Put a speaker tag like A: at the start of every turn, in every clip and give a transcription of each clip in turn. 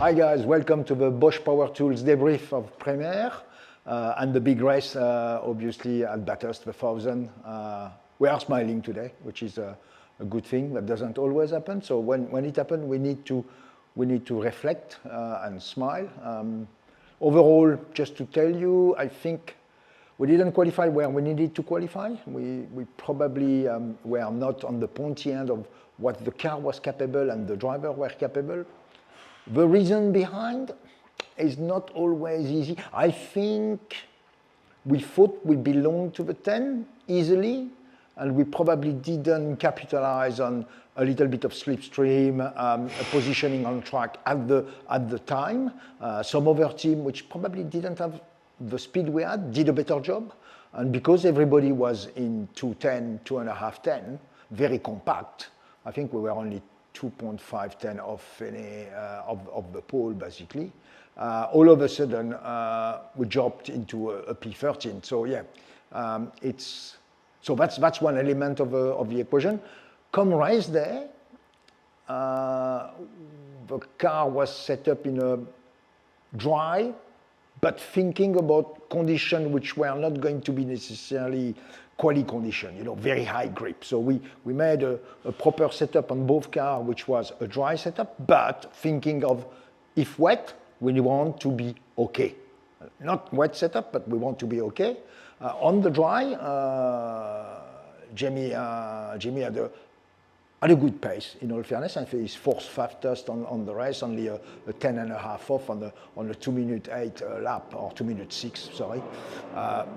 A: Hi guys, welcome to the Bosch Power Tools debrief of PremiAir and the big race, obviously at Bathurst, the 1000. We are smiling today, which is a good thing. That doesn't always happen. So when it happens, we need to reflect and smile. Overall, just to tell you, I think we didn't qualify where we needed to qualify. We probably were not on the pointy end of what the car was capable and the driver were capable. The reason behind is not always easy. I think we thought we belonged to the 10 easily, and we probably didn't capitalize on a little bit of slipstream, positioning on track at the time. Some other team, which probably didn't have the speed we had, did a better job. And because everybody was in 210, 2.510, very compact, I think we were only 2.510 off any of the pole, basically. All of a sudden, we dropped into a P13. So yeah, that's one element of the equation. Come race day, the car was set up in a dry, but thinking about conditions which were not going to be necessarily quali condition, very high grip. So we made a proper setup on both cars, which was a dry setup, but thinking of if wet, we want to be okay. Not wet setup, but we want to be okay. On the dry, Jamie had a good pace, in all fairness. I think he's fourth fastest on the race, only a 10.5 off on the 2-minute 8 lap, or 2-minute 6, sorry.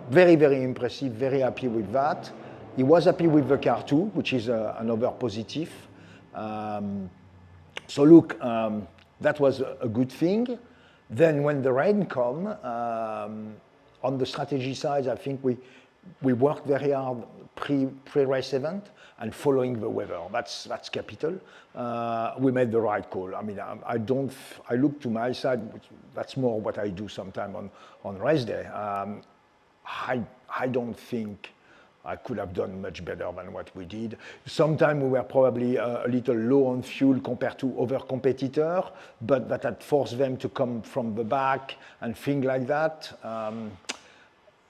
A: Very, very impressive, very happy with that. He was happy with the car too, which is another positive. So look, that was a good thing. Then when the rain come, on the strategy side, I think we worked very hard pre-race event and following the weather. That's capital. We made the right call. I mean, I look to my side. That's more what I do sometime on race day. I don't think I could have done much better than what we did. Sometimes we were probably a little low on fuel compared to other competitors, but that had forced them to come from the back and things like that.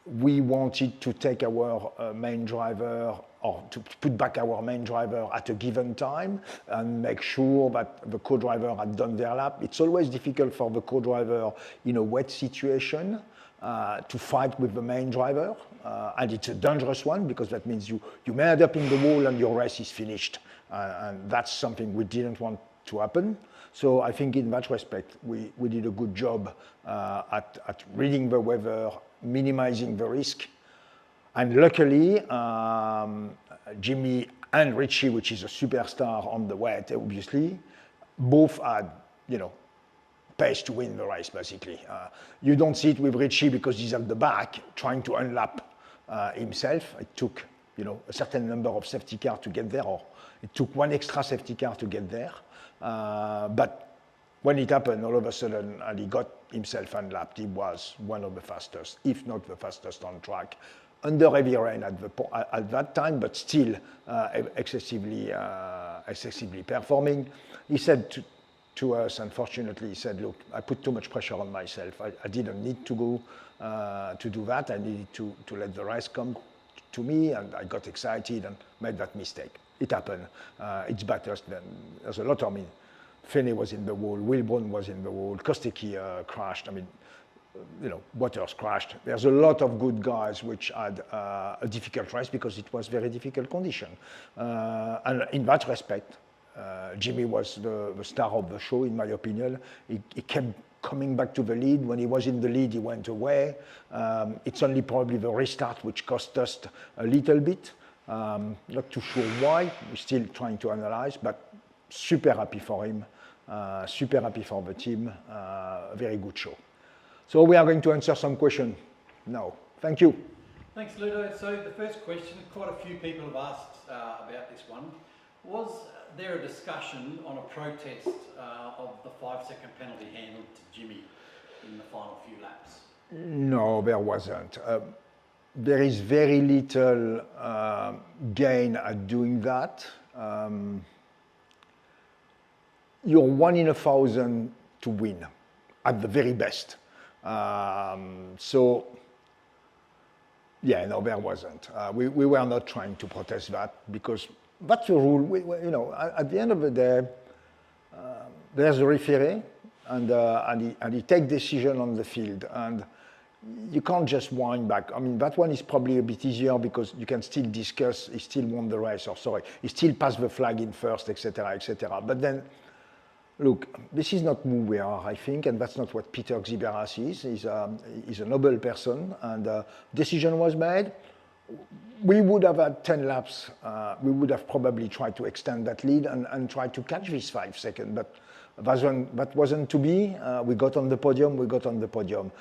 A: We wanted to take our main driver, or to put back our main driver at a given time and make sure that the co-driver had done their lap. It's always difficult for the co-driver in a wet situation to fight with the main driver. And it's a dangerous one because that means you may end up in the wall and your race is finished. And that's something we didn't want to happen. So I think in that respect, we did a good job at reading the weather, minimizing the risk. And luckily, Jimmy and Richie, which is a superstar on the wet, obviously, both had, pace to win the race, basically. You don't see it with Richie because he's at the back trying to unlap himself. It took, a certain number of safety cars to get there, or it took one extra safety car to get there. But when it happened, all of a sudden, and he got himself unlapped, he was one of the fastest, if not the fastest on track, under heavy rain at that time, but still excessively performing. He said to us, unfortunately, he said, look, I put too much pressure on myself. I didn't need to go to do that. I needed to let the race come to me, and I got excited and made that mistake. It happened. It's Bathurst. There's a lot of Finney was in the wall, Wilborn was in the wall, Kostecki crashed. I mean, Waters crashed. There's a lot of good guys which had a difficult race because it was very difficult condition. And in that respect, Jimmy was the star of the show, in my opinion. He kept coming back to the lead. When he was in the lead, he went away. It's only probably the restart which cost us a little bit. Not too sure why. We're still trying to analyze, but super happy for him. Super happy for the team. Very good show. So we are going to answer some questions now. Thank you.
B: Thanks, Ludo. So the first question, quite a few people have asked about this one. Was there a discussion on a protest of the 5-second penalty handed to Jimmy in the final few laps?
A: No, there wasn't. There is very little gain at doing that. You're 1 in 1,000 to win at the very best. So, yeah, no, there wasn't. We were not trying to protest that because that's the rule. You know, at the end of the day, there's a referee, and he takes decision on the field, and you can't just wind back. I mean, that one is probably a bit easier because you can still discuss. He still won the race, or sorry, he still passed the flag in first, etc., etc. But then, look, this is not who we are, I think, and that's not what Peter Xiberas is. He's a noble person, and decision was made. We would have had 10 laps. We would have probably tried to extend that lead and try to catch this 5 seconds, but that wasn't to be. We got on the podium.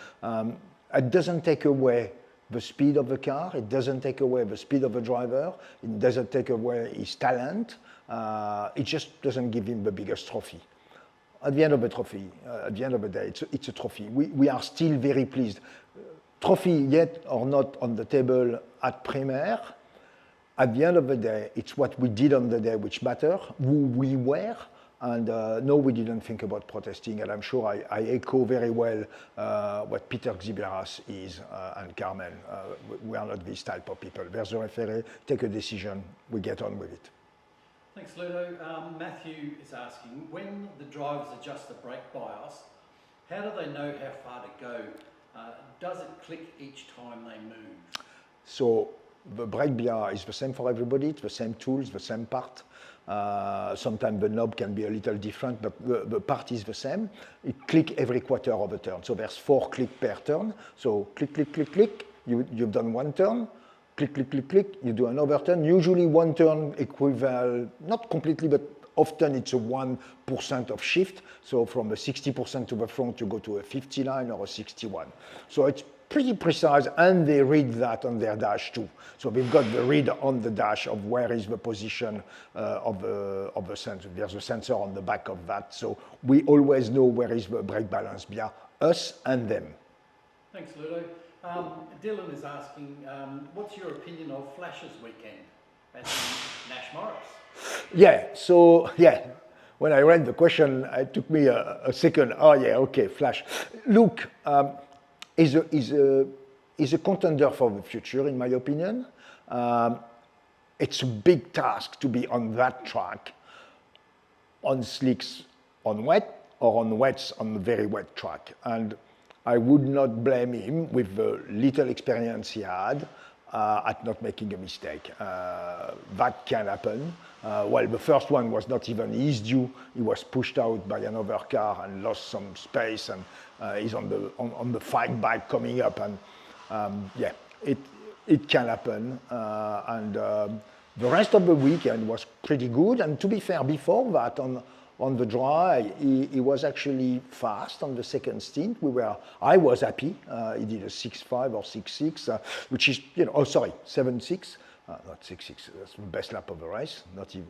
A: It doesn't take away the speed of the car. It doesn't take away the speed of the driver. It doesn't take away his talent. It just doesn't give him the biggest trophy. At the end of the day, it's a trophy. We are still very pleased. Trophy yet or not on the table at PremiAir. At the end of the day, it's what we did on the day which matter, who we were. And no, we didn't think about protesting, and I'm sure I echo very well what Peter Xiberas is and Carmen. We are not this type of people. There's a referee, take a decision, we get on with it.
B: Thanks, Ludo. Matthew is asking, when the drivers adjust the brake bias, how do they know how far to go? Does it click each time they move?
A: So the brake bias is the same for everybody, it's the same tools, the same part. Sometimes the knob can be a little different, but the part is the same. It clicks every quarter of a turn. So there's 4 clicks per turn. So click, click, click, click. You've done 1 turn. Click, click, click, click. You do another turn. Usually 1 turn equivals, not completely, but often it's a 1% of shift. So from a 60% to the front, you go to a 59 or a 61. So it's pretty precise, and they read that on their dash too. So we've got the read on the dash of where is the position of the sensor. There's a sensor on the back of that, so we always know where is the brake balance via us and them.
B: Thanks, Ludo. Dylan is asking, what's your opinion of Flash's weekend at Nash Morris?
A: Yeah, so yeah, when I read the question, it took me a second. Oh yeah, okay, Flash. Look, is a contender for the future, in my opinion. It's a big task to be on that track, on slicks, on wet, or on wets on a very wet track. And I would not blame him with the little experience he had at not making a mistake. That can happen. Well, the first one was not even his due. He was pushed out by another car and lost some space, and he's on the fight back coming up, and yeah, it can happen. The rest of the weekend was pretty good. And to be fair, before that, on the dry, he was actually fast on the second stint. I was happy. He did a 6.5 or 6.6, which is, 7.6. Not 6.6, that's the best lap of the race,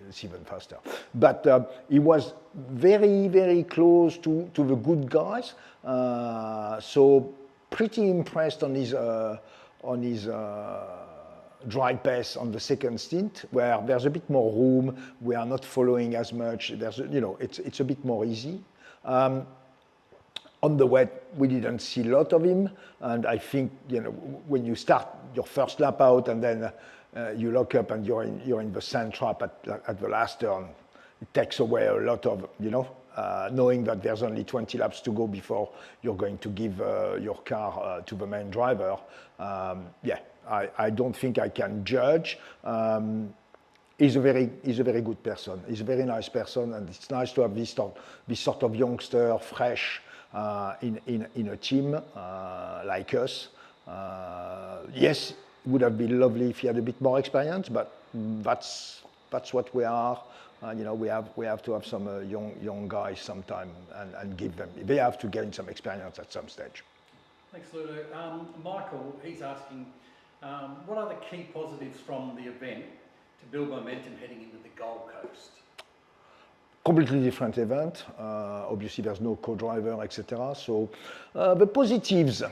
A: it's even faster. But he was very, very close to the good guys. So pretty impressed on his dry pace on the second stint, where there's a bit more room. We are not following as much. It's a bit more easy. On the wet, we didn't see a lot of him, and I think when you start your first lap out and then you lock up and you're in the sand trap at the last turn, it takes away a lot of knowing that there's only 20 laps to go before you're going to give your car to the main driver. Yeah, I don't think I can judge. He's a very good person. He's a very nice person, and it's nice to have this sort of youngster, fresh, in a team like us. Yes, it would have been lovely if he had a bit more experience, but that's what we are. We have to have some young guys sometime and give them. They have to gain some experience at some stage.
B: Thanks, Ludo. Michael, he's asking, what are the key positives from the event to build momentum heading into the Gold Coast?
A: Completely different event. Obviously, there's no co-driver, etc. So the positives.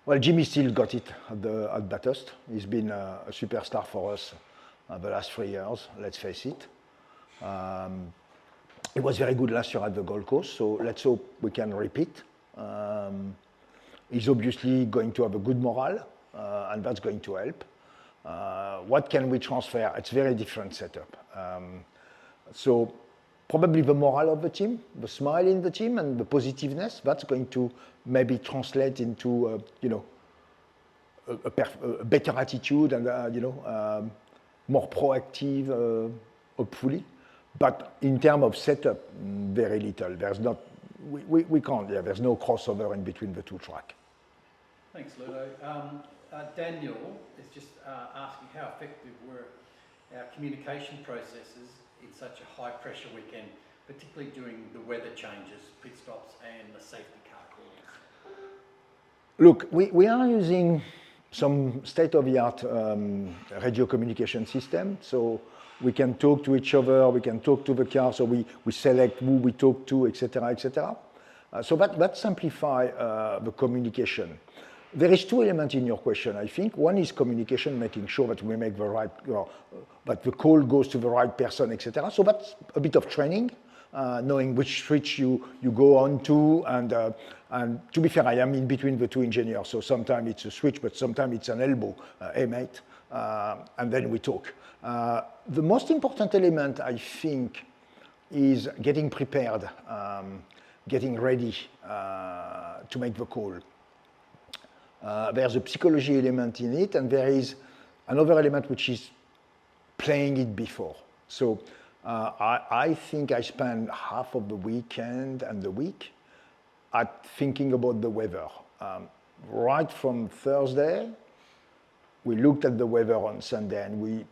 A: Well, Jimmy still got it at Bathurst. He's been a superstar for us the last 3 years, let's face it. It was very good last year at the Gold Coast, so let's hope we can repeat. He's obviously going to have a good morale, and that's going to help. What can we transfer? It's a very different setup. So probably the morale of the team, the smile in the team, and the positiveness, that's going to maybe translate into, a better attitude and, more proactive, hopefully. But in terms of setup, very little. There's not, we can't, there's no crossover in between the two tracks.
B: Thanks, Ludo. Daniel is just asking how effective were our communication processes in such a high pressure weekend, particularly during the weather changes, pit stops and the safety car calls?
A: Look, we are using some state-of-the-art radio communication system, so we can talk to each other, we can talk to the car, so we select who we talk to, etc., etc. So that simplifies the communication. There is two elements in your question, I think. One is communication, making sure that we make the right, that the call goes to the right person, etc. So that's a bit of training, knowing which switch you go on to, and to be fair, I am in between the two engineers, so sometimes it's a switch, but sometimes it's an elbow, hey mate, and then we talk. The most important element, I think, is getting prepared, getting ready to make the call. There's a psychology element in it, and there is another element which is playing it before. So I think I spent half of the weekend and the week at thinking about the weather. Right from Thursday, we looked at the weather on Sunday, and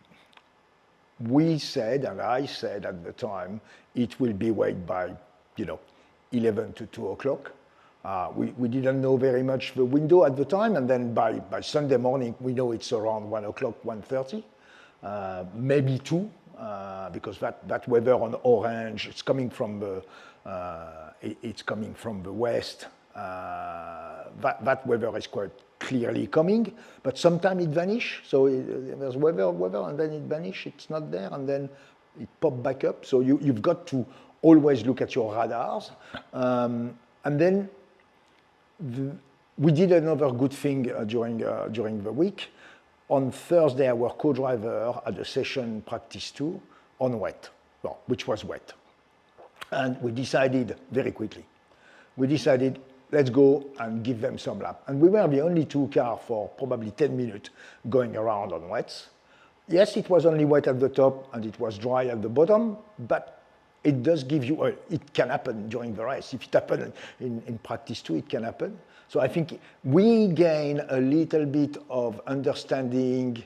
A: we said, and I said at the time, it will be wet by 11 to 2 o'clock. We didn't know very much the window at the time, and then by Sunday morning, we know it's around 1 o'clock, 1:30, maybe 2, because that weather on orange, it's coming from the west. That weather is quite clearly coming, but sometimes it vanishes. So there's weather, and then it vanishes, it's not there, and then it pops back up. So you've got to always look at your radars. And then we did another good thing during the week. On Thursday, our co-driver had a session practice 2 on wet, which was wet. And we decided very quickly. Let's go and give them some lap. And we were the only 2 cars for probably 10 minutes going around on wets. Yes, it was only wet at the top and it was dry at the bottom, but it does give you, it can happen during the race. If it happened in practice 2, it can happen. So I think we gain a little bit of understanding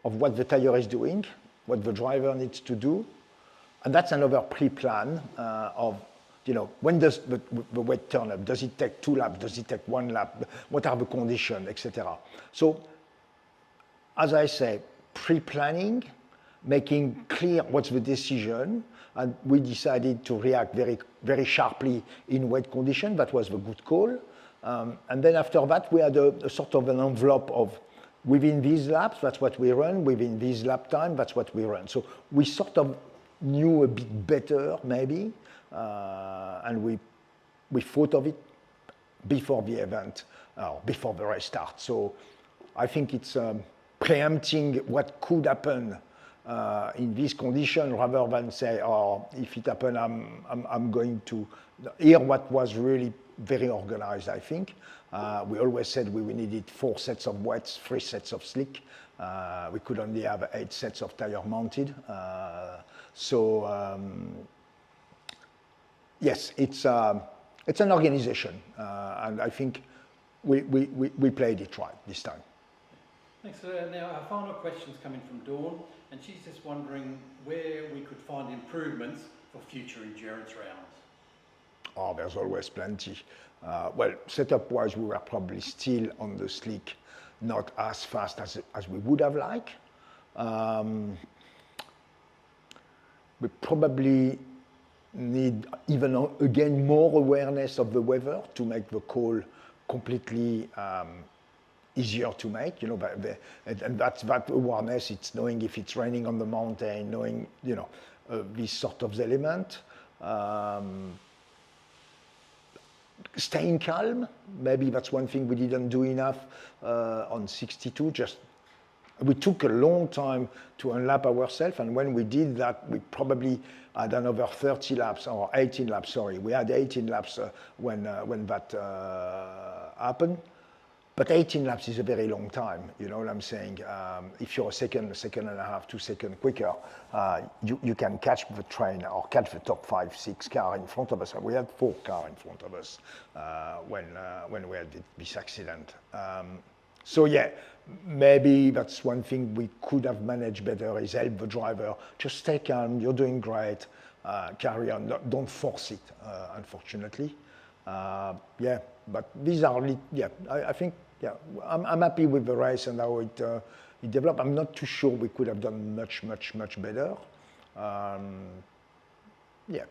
A: of what the tire is doing, what the driver needs to do. And that's another pre-plan of, when does the wet turn up? Does it take 2 laps? Does it take 1 lap? What are the conditions, etc. So, as I say, pre-planning, making clear what's the decision, and we decided to react very, very sharply in wet condition. That was the good call. And then after that, we had a sort of an envelope of within these laps, that's what we run. Within this lap time, that's what we run. So we sort of knew a bit better, maybe, and we thought of it before the event, before the race starts. So I think it's preempting what could happen in this condition, rather than say, if it happened, I'm going to hear what was really very organized, I think. We always said we needed 4 sets of wets, 3 sets of slick. We could only have 8 sets of tire mounted. Yes, it's an organization, and I think we played it right this time.
B: Thanks. Now our final question is coming from Dawn, and she's just wondering where we could find improvements for future endurance rounds.
A: There's always plenty. Well, setup-wise, we were probably still on the slick, not as fast as we would have liked. We probably need even again more awareness of the weather to make the call completely easier to make. And that's that awareness. It's knowing if it's raining on the mountain, knowing these sort of elements. Staying calm, maybe that's one thing we didn't do enough on 62. We took a long time to unlap ourselves, and when we did that, we probably had another 30 laps or 18 laps. Sorry, we had 18 laps when that happened. But 18 laps is a very long time. You know what I'm saying? If you're a second and a half, 2 seconds quicker, you can catch the train or catch the top 5, 6 car in front of us. We had 4 cars in front of us when we had this accident. So yeah, maybe that's one thing we could have managed better, is help the driver. Just stay calm, you're doing great, carry on, don't force it, unfortunately. Yeah, but these are, I think, yeah, I'm happy with the race and how it developed. I'm not too sure we could have done much better. Yeah.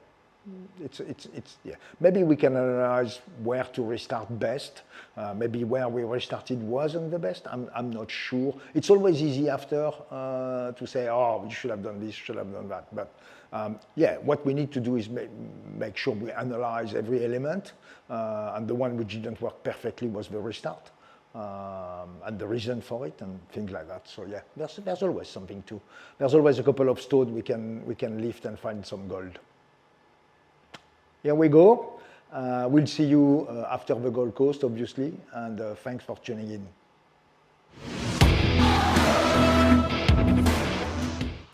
A: Yeah. Maybe we can analyze where to restart best. Maybe where we restarted wasn't the best. I'm not sure. It's always easy after to say, oh, you should have done this, should have done that. But yeah, what we need to do is make sure we analyze every element. And the one which didn't work perfectly was the restart. And the reason for it and things like that. So yeah, there's always something to. There's always a couple of stones we can lift and find some gold. Here we go. We'll see you after the Gold Coast, obviously, and thanks for tuning in.